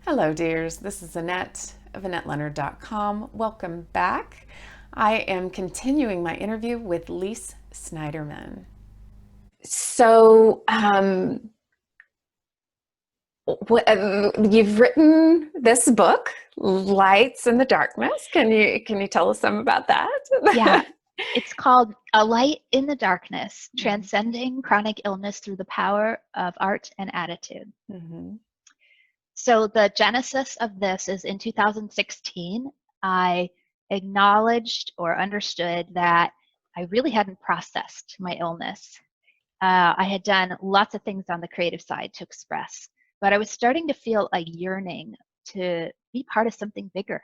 Hello, dears. This is Annette of AnnetteLeonard.com. Welcome back. I am continuing my interview with Lise Snyderman. You've written this book, Lights in the Darkness. Can you tell us some about Yeah, that? it's called A Light in the Darkness, Transcending Chronic Illness Through the Power of Art and Attitude. Mm-hmm. So the genesis of this is in 2016. I acknowledged or understood that I really hadn't processed my illness. I had done lots of things on the creative side to express, but I was starting to feel a yearning to be part of something bigger.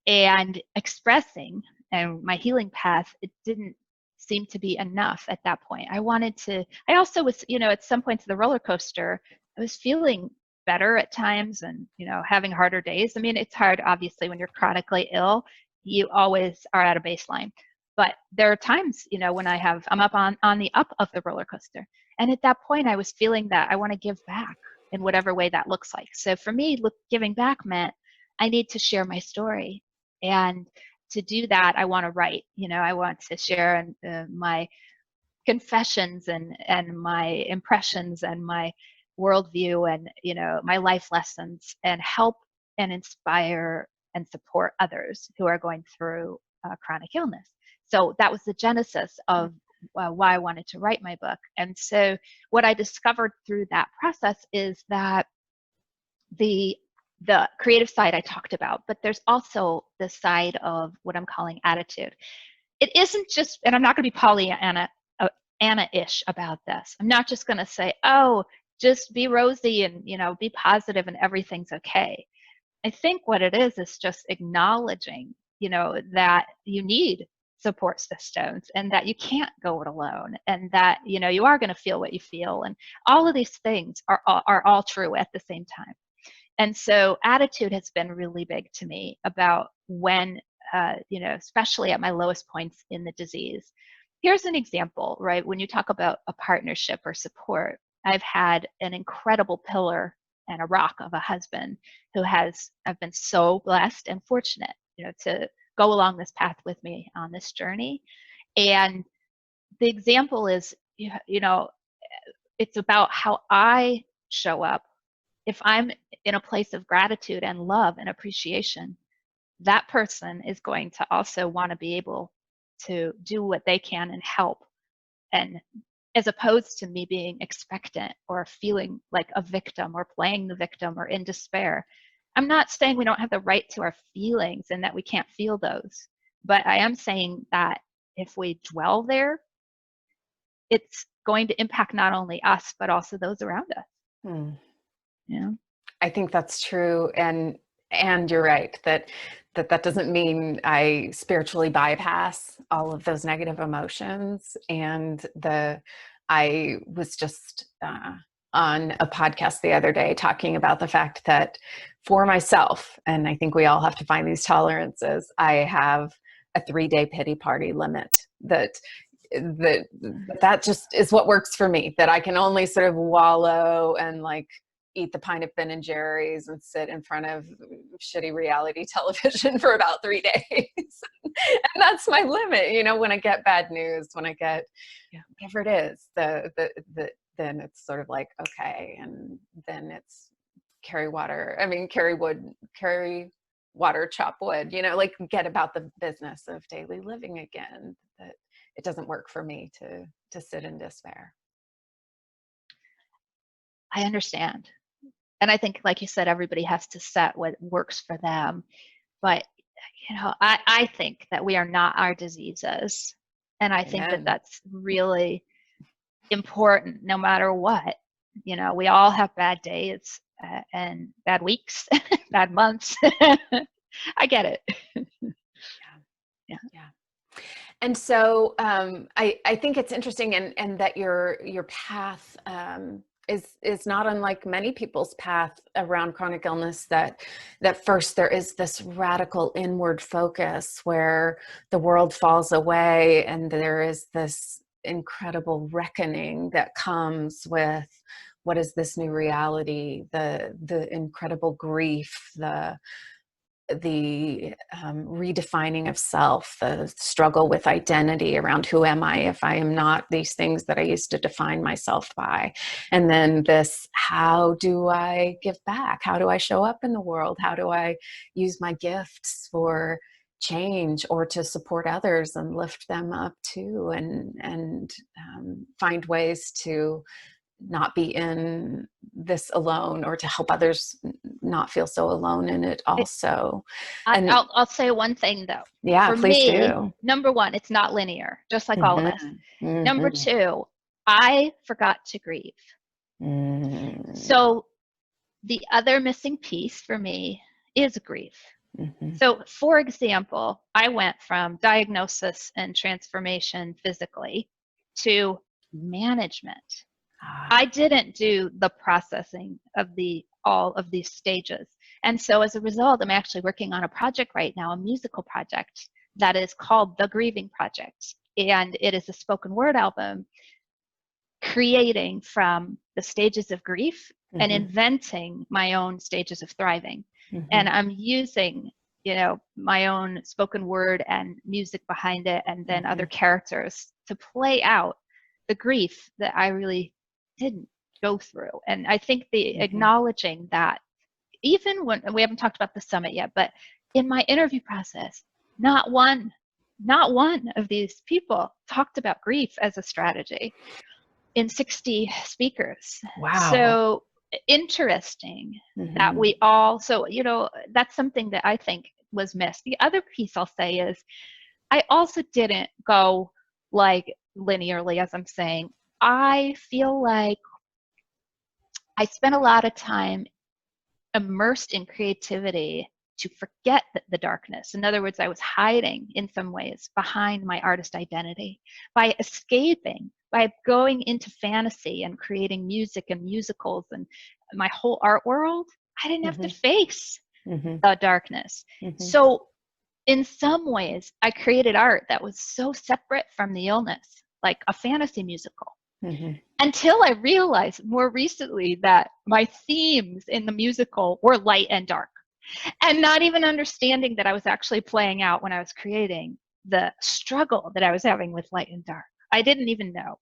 And expressing and my healing path, it didn't seem to be enough at that point. I also was, at some points of the roller coaster, I was feeling better at times and, having harder days. I mean, it's hard, obviously, when you're chronically ill, you always are at a baseline. But there are times, when I'm up on the up of the roller coaster. And at that point, I was feeling that I want to give back in whatever way that looks like. So for me, giving back meant I need to share my story. And to do that, I want to write. I want to share my confessions and my impressions and my worldview and my life lessons and help and inspire and support others who are going through chronic illness. So that was the genesis of why I wanted to write my book. And so what I discovered through that process is that the creative side I talked about, but there's also the side of what I'm calling attitude. It isn't just, and I'm not going to be Pollyanna Anna-ish about this. I'm not just going to say, oh, just be rosy and be positive and everything's okay. I think what it is just acknowledging that you need support systems and that you can't go it alone and that you are going to feel what you feel, and all of these things are all true at the same time. And so attitude has been really big to me about when, especially at my lowest points in the disease. Here's an example, right? When you talk about a partnership or support, I've had an incredible pillar and a rock of a husband I've been so blessed and fortunate, to go along this path with me on this journey. And the example is, it's about how I show up. If I'm in a place of gratitude and love and appreciation, that person is going to also want to be able to do what they can and help. And as opposed to me being expectant or feeling like a victim or playing the victim or in despair. I'm not saying we don't have the right to our feelings and that we can't feel those, but I am saying that if we dwell there, it's going to impact not only us, but also those around us. Hmm. Yeah. I think that's true, and you're right that doesn't mean I spiritually bypass all of those negative emotions. And I was just on a podcast the other day talking about the fact that for myself, and I think we all have to find these tolerances, I have a 3-day pity party limit that just is what works for me, that I can only sort of wallow and like eat the pint of Ben and Jerry's and sit in front of shitty reality television for about 3 days. And that's my limit. When I get bad news, when I get whatever it is, then it's sort of like, okay. And then it's carry water, chop wood, like get about the business of daily living again. That it doesn't work for me to sit in despair. I understand. And I think, like you said, everybody has to set what works for them. But, I think that we are not our diseases. And I think that Amen. that's really important no matter what. We all have bad days and bad weeks, bad months. I get it. Yeah. Yeah. And so I think it's interesting, and that your path is not unlike many people's path around chronic illness, that first there is this radical inward focus where the world falls away, and there is this incredible reckoning that comes with what is this new reality, the incredible grief, the redefining of self, the struggle with identity around who am I if I am not these things that I used to define myself by. And then this, how do I give back? How do I show up in the world? How do I use my gifts for change or to support others and lift them up too, and find ways to not be in this alone, or to help others not feel so alone in it also. And I'll say one thing though. yeah, For please me, do. number one, it's not linear, just like all of us. Number Mm-hmm. two, I forgot to grieve. Mm-hmm. So the other missing piece for me is grief. Mm-hmm. So, for example, I went from diagnosis and transformation physically to management. I didn't do the processing of all of these stages. And so as a result, I'm actually working on a project right now, a musical project that is called The Grieving Project. And it is a spoken word album creating from the stages of grief and inventing my own stages of thriving. And I'm using, my own spoken word and music behind it, and then other characters to play out the grief that I really didn't go through. And I think the acknowledging that, even when, and we haven't talked about the summit yet, but in my interview process, not one of these people talked about grief as a strategy in 60 speakers. Wow. So interesting that we all, so, that's something that I think was missed. The other piece I'll say is I also didn't go like linearly, as I'm saying. I feel like I spent a lot of time immersed in creativity to forget the darkness. In other words, I was hiding in some ways behind my artist identity by escaping, by going into fantasy and creating music and musicals and my whole art world. I didn't have to face the darkness. So in some ways, I created art that was so separate from the illness, like a fantasy musical. Until I realized more recently that my themes in the musical were light and dark. And not even understanding that I was actually playing out when I was creating the struggle that I was having with light and dark. I didn't even know,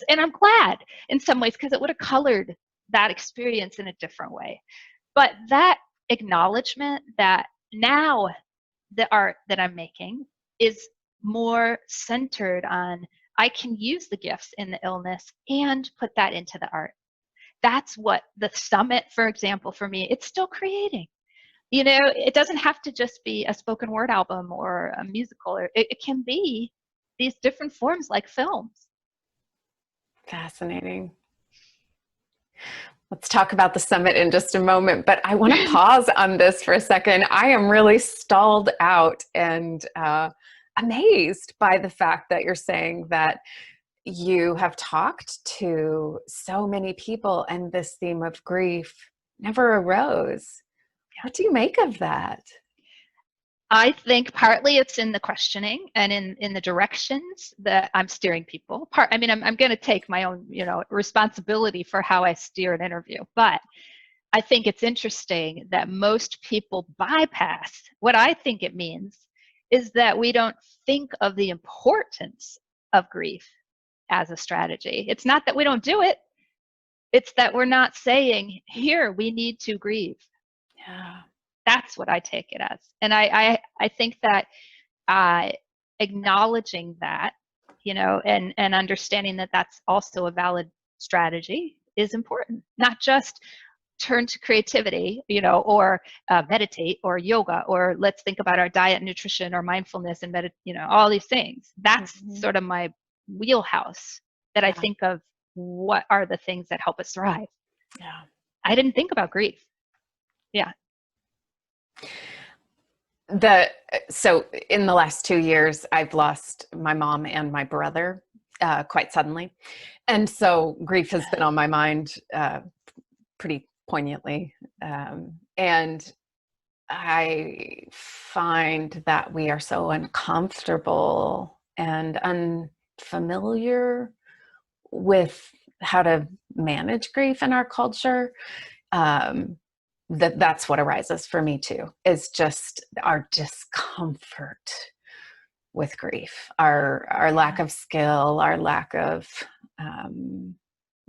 and I'm glad in some ways, because it would have colored that experience in a different way. But that acknowledgement that now the art that I'm making is more centered on, I can use the gifts in the illness and put that into the art. That's what the summit, for example, for me, it's still creating. It doesn't have to just be a spoken word album or a musical. It can be these different forms like films. Fascinating. Let's talk about the summit in just a moment, but I want to pause on this for a second. I am really stalled out and amazed by the fact that you're saying that you have talked to so many people and this theme of grief never arose. What do you make of that? I think partly it's in the questioning and in the directions that I'm steering people. I'm going to take my own, responsibility for how I steer an interview. But I think it's interesting that most people bypass what I think it means is that we don't think of the importance of grief as a strategy. It's not that we don't do it. It's that we're not saying, here, we need to grieve. Yeah. That's what I take it as. And I think that acknowledging that, and understanding that that's also a valid strategy is important. Not just turn to creativity, or meditate or yoga, or let's think about our diet, nutrition, or mindfulness and all these things. That's sort of my wheelhouse that I think of what are the things that help us thrive. Yeah. I didn't think about grief. Yeah. So in the last 2 years, I've lost my mom and my brother quite suddenly. And so grief has been on my mind pretty poignantly. And I find that we are so uncomfortable and unfamiliar with manage grief in our culture, that's what arises for me too, is just our discomfort with grief, our lack of skill, our lack of and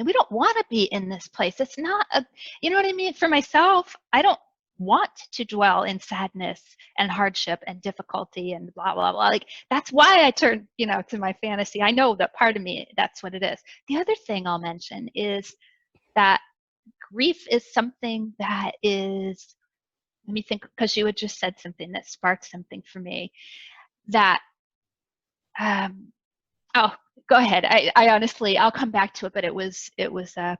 we don't want to be in this place. It's not a, you know what I mean? For myself, I don't want to dwell in sadness and hardship and difficulty and blah, blah, blah. Like, that's why I turn, to my fantasy. I know that part of me, that's what it is. The other thing I'll mention is that grief is something that is, let me think, because you had just said something that sparked something for me that, oh, go ahead. I honestly, I'll come back to it, but it was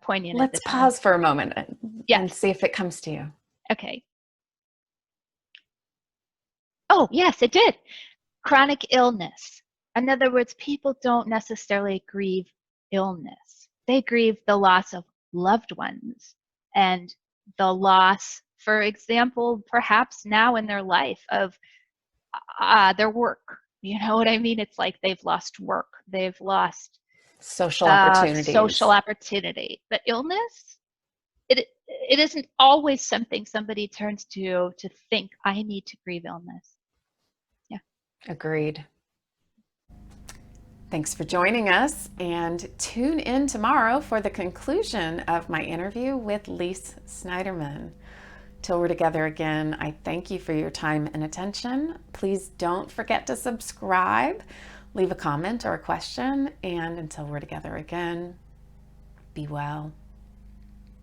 poignant at the let's time. pause for a moment and Yes. see if it comes to you. Okay. Oh, yes, it did. Chronic illness. In other words, people don't necessarily grieve illness. They grieve the loss of loved ones and the loss, for example, perhaps now in their life of their work. You know what I mean? It's like they've lost work. They've lost Social opportunities. Social opportunity. But illness, it isn't always something somebody turns to think, I need to grieve illness. Yeah. Agreed. Thanks for joining us, and tune in tomorrow for the conclusion of my interview with Lise Snyderman. Till we're together again, I thank you for your time and attention. Please don't forget to subscribe, leave a comment or a question, and until we're together again, be well.